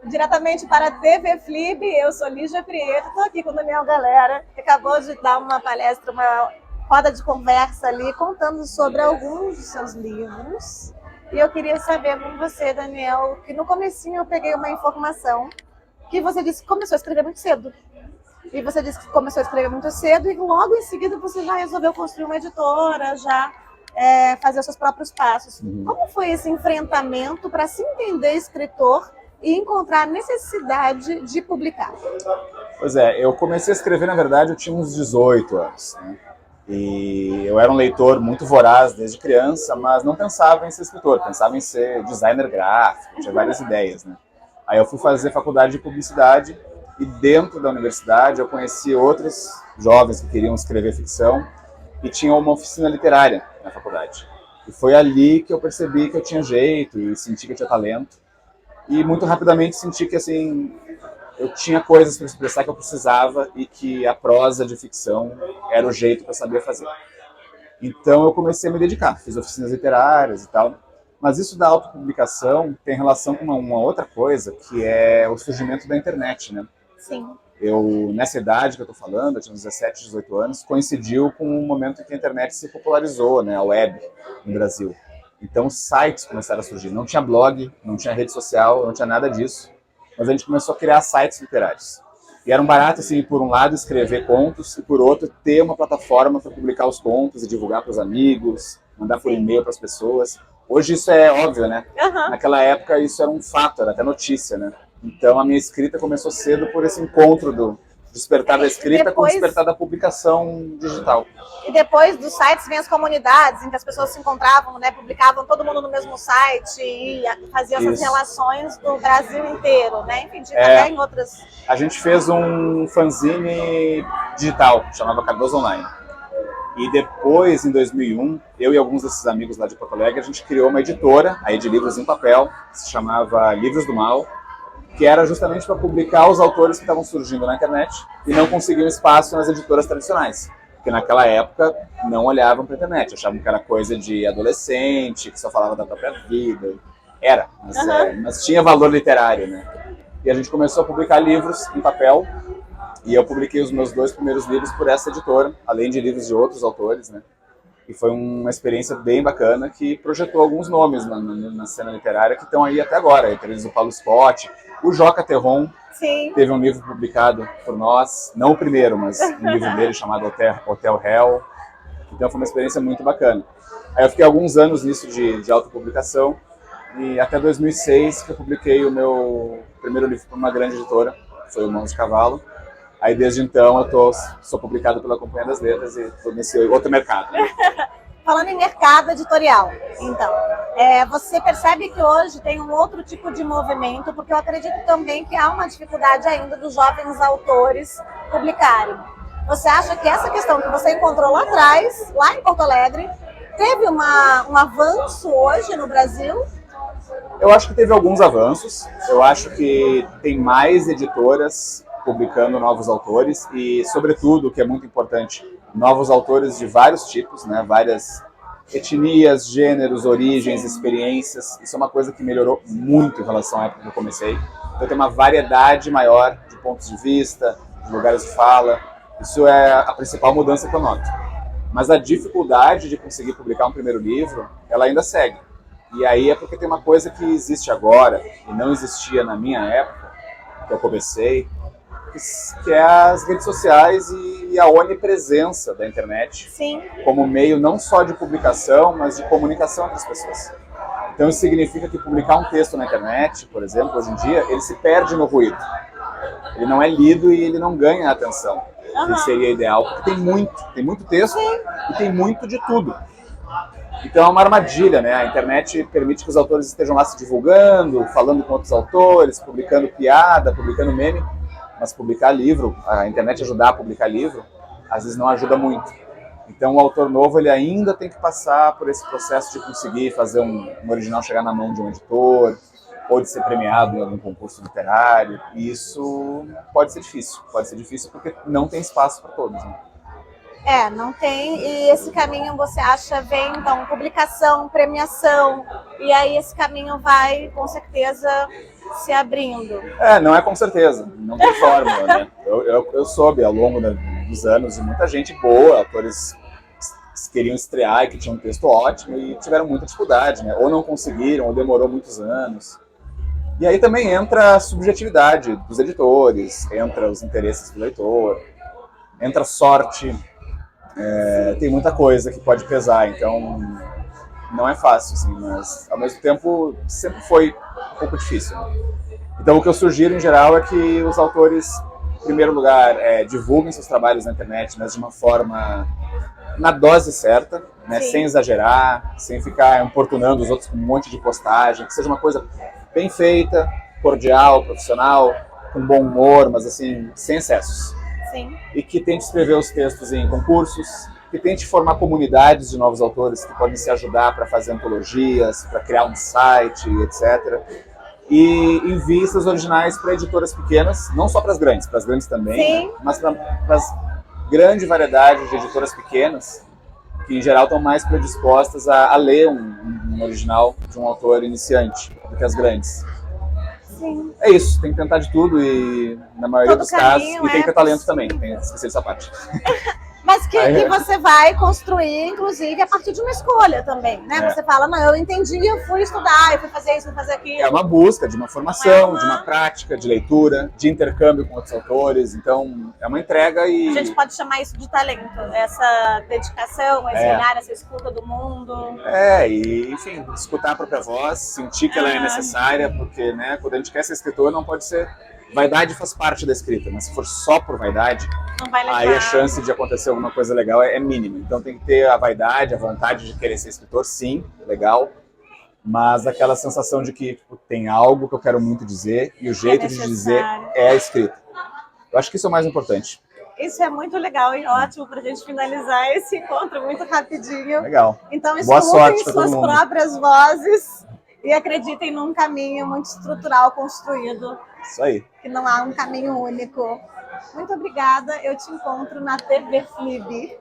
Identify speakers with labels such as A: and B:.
A: Diretamente para a TV Flip, eu sou Lígia Prieto, estou aqui com o Daniel Galera, que acabou de dar uma palestra, uma roda de conversa ali, contando sobre alguns dos seus livros. E eu queria saber com você, Daniel, que no comecinho eu peguei uma informação que você disse que começou a escrever muito cedo. E você disse que começou a escrever muito cedo e logo em seguida você já resolveu construir uma editora, já fazer os seus próprios passos. Como foi esse enfrentamento para se entender escritor e encontrar a necessidade de publicar?
B: Pois é, eu comecei a escrever, na verdade, eu tinha uns 18 anos, né? E eu era um leitor muito voraz desde criança, mas não pensava em ser escritor, pensava em ser designer gráfico, tinha várias ideias, né? Aí eu fui fazer faculdade de publicidade e dentro da universidade eu conheci outros jovens que queriam escrever ficção e tinham uma oficina literária na faculdade. E foi ali que eu percebi que eu tinha jeito e senti que eu tinha talento. E muito rapidamente senti que, assim, eu tinha coisas para expressar que eu precisava e que a prosa de ficção era o jeito para saber fazer. Então eu comecei a me dedicar, fiz oficinas literárias e tal. Mas isso da autopublicação tem relação com uma outra coisa, que é o surgimento da internet, né?
A: Sim.
B: Eu, nessa idade que eu estou falando, eu tinha uns 17, 18 anos, coincidiu com o momento em que a internet se popularizou, né, a web, no Brasil. Então, sites começaram a surgir. Não tinha blog, não tinha rede social, não tinha nada disso. Mas a gente começou a criar sites literários. E era um barato, assim, por um lado, escrever contos, e por outro, ter uma plataforma para publicar os contos e divulgar para os amigos, mandar por e-mail para as pessoas. Hoje isso é óbvio, né? Naquela época isso era um fato, era até notícia, né? Então a minha escrita começou cedo por esse encontro do despertar da escrita com o despertar da publicação digital.
A: E depois dos sites vem as comunidades, em que as pessoas se encontravam, né, publicavam todo mundo no mesmo site e faziam essas relações do Brasil inteiro, né? Enfim, até em outras...
B: A gente fez um fanzine digital, chamava Cardoso Online. E depois, em 2001, eu e alguns desses amigos lá de Porto Alegre, a gente criou uma editora, aí de livros em papel, que se chamava Livros do Mal, que era justamente para publicar os autores que estavam surgindo na internet e não conseguiam espaço nas editoras tradicionais. Porque naquela época não olhavam para a internet, achavam que era coisa de adolescente, que só falava da própria vida. Era, mas tinha valor literário, né? E a gente começou a publicar livros em papel, e eu publiquei os meus 2 primeiros livros por essa editora, além de livros de outros autores, né? E foi uma experiência bem bacana que projetou alguns nomes na cena literária que estão aí até agora. Entre eles o Paulo Scott, o Joca Terron.
A: Sim.
B: Teve um livro publicado por nós, não o primeiro, mas um livro dele chamado Hotel Hell. Então foi uma experiência muito bacana. Aí eu fiquei alguns anos nisso de autopublicação e até 2006 que eu publiquei o meu primeiro livro para uma grande editora, que foi o Mãos de Cavalo. Aí desde então eu sou publicado pela Companhia das Letras e estou nesse outro mercado. Né?
A: Falando em mercado editorial, então, você percebe que hoje tem um outro tipo de movimento, porque eu acredito também que há uma dificuldade ainda dos jovens autores publicarem. Você acha que essa questão que você encontrou lá atrás, lá em Porto Alegre, teve um avanço hoje no Brasil?
B: Eu acho que teve alguns avanços. Eu acho que tem mais editoras publicando novos autores e, sobretudo, o que é muito importante, novos autores de vários tipos, né? Várias etnias, gêneros, origens, experiências. Isso é uma coisa que melhorou muito em relação à época que eu comecei. Então tem uma variedade maior de pontos de vista, de lugares de fala. Isso é a principal mudança que eu noto. Mas a dificuldade de conseguir publicar um primeiro livro, ela ainda segue. E aí é porque tem uma coisa que existe agora e não existia na minha época, que eu comecei, que é as redes sociais e a onipresença da internet.
A: Sim.
B: Como meio não só de publicação, mas de comunicação entre as pessoas. Então isso significa que publicar um texto na internet, por exemplo, hoje em dia, ele se perde no ruído. Ele não é lido e ele não ganha a atenção que seria ideal, porque tem muito texto e tem muito de tudo. Então é uma armadilha, né? A internet permite que os autores estejam lá se divulgando, falando com outros autores, publicando piada, publicando meme, mas publicar livro, a internet ajudar a publicar livro, às vezes não ajuda muito. Então o autor novo ele ainda tem que passar por esse processo de conseguir fazer um original chegar na mão de um editor, ou de ser premiado em algum concurso literário, e isso pode ser difícil porque não tem espaço para todos, né?
A: Não tem, e esse caminho você acha vem, então, publicação, premiação, e aí esse caminho vai, com certeza, se abrindo.
B: Não é com certeza, não tem fórmula, né? Eu soube ao longo dos anos de muita gente boa, atores que queriam estrear e que tinham um texto ótimo e tiveram muita dificuldade, né? Ou não conseguiram, ou demorou muitos anos. E aí também entra a subjetividade dos editores, entra os interesses do leitor, entra a sorte, tem muita coisa que pode pesar, então não é fácil, assim, mas ao mesmo tempo sempre foi um pouco difícil. Então o que eu sugiro em geral é que os autores, em primeiro lugar, divulguem seus trabalhos na internet, mas de uma forma na dose certa, né? Sem exagerar, sem ficar importunando os outros com um monte de postagem, que seja uma coisa bem feita, cordial, profissional, com bom humor, mas assim, sem excessos.
A: Sim.
B: E que tente escrever os textos em concursos, que tente formar comunidades de novos autores que podem se ajudar para fazer antologias, para criar um site, etc. E envie seus originais para editoras pequenas, não só para as grandes também, né? Mas para as grande variedade de editoras pequenas, que em geral estão mais predispostas a ler um original de um autor iniciante do que as grandes.
A: Sim.
B: É isso, tem que tentar de tudo e na maioria dos casos, e tem que ter talento também, tem que esquecer dessa parte.
A: Mas que você vai construir, inclusive, a partir de uma escolha também, né? Você fala, não, eu entendi, eu fui estudar, eu fui fazer isso, fui fazer aquilo.
B: É uma busca de uma formação, de uma prática, de leitura, de intercâmbio com outros autores, então é uma entrega e...
A: A gente pode chamar isso de talento, essa dedicação, esse olhar, essa escuta do mundo.
B: E, enfim, escutar a própria voz, sentir que ela é necessária, porque, né, quando a gente quer ser escritor, não pode ser... Vaidade faz parte da escrita, mas se for só por vaidade,
A: não vai levar.
B: Aí a chance de acontecer alguma coisa legal é mínima. Então tem que ter a vaidade, a vontade de querer ser escritor, sim, legal, mas aquela sensação de que tem algo que eu quero muito dizer e o jeito de dizer é a escrita. Eu acho que isso é o mais importante.
A: Isso é muito legal e ótimo para a gente finalizar esse encontro muito rapidinho.
B: Legal.
A: Então
B: escutem
A: suas próprias vozes e acreditem num caminho muito estrutural construído.
B: Isso aí.
A: Que não há um caminho único. Muito obrigada. Eu te encontro na TV Flib.